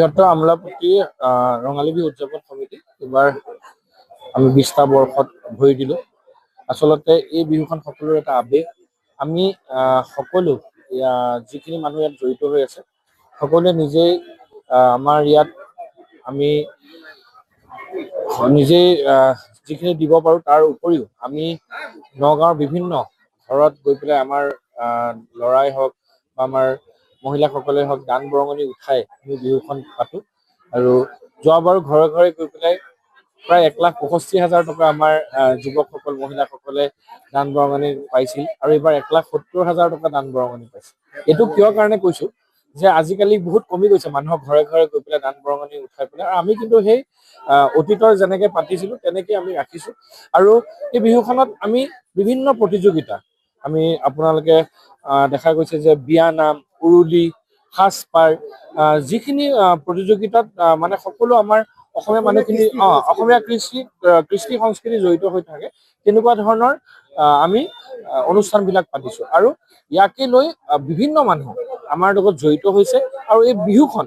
বৃহত্তৰ আমোলাপট্টি ৰঙালী বিহু উদযাপন সমিতি এবাৰ আমি 20টা বৰ্ষত ভৰি দিলোঁ। আচলতে এই বিহুখন সকলোৰে এটা আৱেগ। আমি সকলো যিখিনি মানুহ ইয়াত জড়িত হৈ আছে সকলোৱে নিজেই আমাৰ ইয়াত আমি নিজেই যিখিনি দিব পাৰোঁ তাৰ উপৰিও আমি নগাঁৱৰ বিভিন্ন ঘৰত গৈ পেলাই আমাৰ ল'ৰাই হওক বা আমাৰ মহিলাসকলে হওক দান বৰঙণি উঠাই আমি বিহুখন পাতোঁ। আৰু যোৱাবাৰো ঘৰে ঘৰে গৈ পেলাই প্ৰায় 1,65,000 টকা আমাৰ যুৱকসকল মহিলাসকলে দান বৰঙণি পাইছিল আৰু এইবাৰ 1,70,000 টকা দান বৰঙণি পাইছে। এইটো কিয় কাৰণে কৈছোঁ যে আজিকালি বহুত কমি গৈছে মানুহৰ ঘৰে ঘৰে গৈ পেলাই দান বৰঙণি উঠাই পেলাই, আৰু আমি কিন্তু সেই অতীতৰ যেনেকৈ পাতিছিলোঁ তেনেকৈ আমি ৰাখিছোঁ। আৰু এই বিহুখনত আমি বিভিন্ন প্ৰতিযোগিতা আমি আপোনালোকে দেখা গৈছে যে বিয়া নাম, উৰুলি, সাজপাৰ, যিখিনি প্ৰতিযোগিতাত মানে সকলো আমাৰ অসমীয়া মানুহখিনি অসমীয়া কৃষ্টি সংস্কৃতি জড়িত হৈ থাকে, তেনেকুৱা ধৰণৰ আমি অনুষ্ঠানবিলাক পাতিছোঁ। আৰু ইয়াকে লৈ বিভিন্ন মানুহ আমাৰ লগত জড়িত হৈছে আৰু এই বিহুখন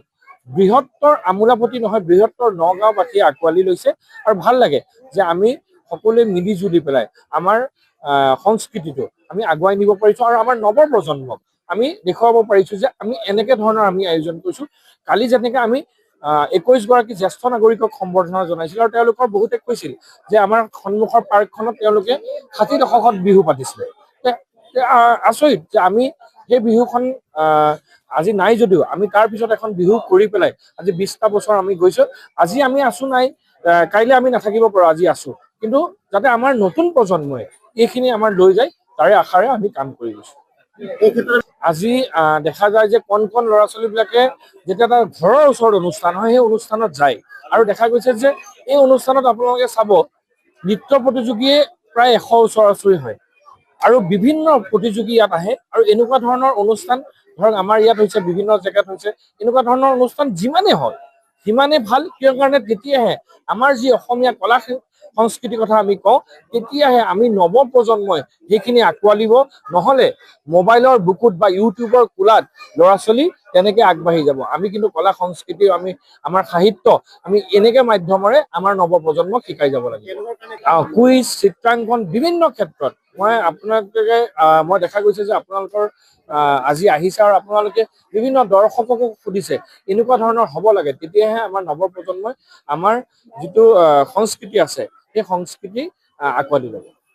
বৃহত্তৰ আমোলাপট্টি নহয়, বৃহত্তৰ নগাঁওবাসীয়ে আঁকোৱালি লৈছে। আৰু ভাল লাগে যে আমি সকলোৱে মিলি জুলি পেলাই আমাৰ সংস্কৃতিটো আমি আগুৱাই নিব পাৰিছোঁ আৰু আমাৰ নৱপ্ৰজন্মক আমি দেখুৱাব পাৰিছোঁ যে আমি এনেকৈ ধৰণৰ আমি আয়োজন কৰিছোঁ। কালি যেনেকৈ আমি 21 গৰাকী জ্যেষ্ঠ নাগৰিকক সম্বৰ্ধনা জনাইছিল আৰু তেওঁলোকৰ বহুতে কৈছিল যে আমাৰ সন্মুখৰ পাৰ্কখনত তেওঁলোকে 60 দশকত বিহু পাতিছিলে। আচৰিত যে আমি সেই বিহুখন আজি নাই যদিও আমি তাৰ পিছত এখন বিহু কৰি পেলাই আজি 20টা বছৰ আমি গৈছোঁ। আজি আমি আছো নাই, কাইলৈ আমি নাথাকিব পাৰোঁ, আজি আছো, কিন্তু যাতে আমাৰ নতুন প্ৰজন্মই এইখিনি আমাৰ লৈ যায় তাৰে আশাৰে আমি কাম কৰি গৈছোঁ। আজি দেখা যায় যে কণ কণ ল'ৰা ছোৱালীবিলাকে যেতিয়া তাৰ ঘৰৰ ওচৰত অনুষ্ঠান হয় সেই অনুষ্ঠানত যায়, আৰু দেখা গৈছে যে এই অনুষ্ঠানত আপোনালোকে চাব নৃত্য প্ৰতিযোগীয়ে প্ৰায় 100 ওচৰা-ওচৰি হয় আৰু বিভিন্ন প্ৰতিযোগী ইয়াত আহে। আৰু এনেকুৱা ধৰণৰ অনুষ্ঠান ধৰক আমাৰ ইয়াত হৈছে, বিভিন্ন জেগাত হৈছে, এনেকুৱা ধৰণৰ অনুষ্ঠান যিমানেই হয় সিমানেই ভাল। কিয় কাৰণে তেতিয়াহে আমাৰ যি অসমীয়া কলা সংস্কৃতিৰ কথা আমি কওঁ, তেতিয়াহে আমি নৱপ্ৰজন্মই সেইখিনি আঁকোৱালিব। নহ'লে মোবাইলৰ বুকুত বা ইউটিউবৰ কোলাত ল'ৰা ছোৱালী তেনেকৈ আগবাঢ়ি যাব। আমি কিন্তু কলা সংস্কৃতি, আমি আমাৰ সাহিত্য আমি এনেকৈ মাধ্যমেৰে আমাৰ নৱপ্ৰজন্মক শিকাই যাব লাগে। কুইজ, চিত্ৰাংকন, বিভিন্ন ক্ষেত্ৰত মই দেখা গৈছে যে আপোনালোকৰ আজি আহিছে আৰু আপোনালোকে বিভিন্ন দৰ্শককো সুধিছে এনেকুৱা ধৰণৰ হ'ব লাগে, তেতিয়াহে আমাৰ নৱপ্ৰজন্মই আমাৰ যিটো সংস্কৃতি আছে সেই সংস্কৃতি আঁকোৱালি ল'ব।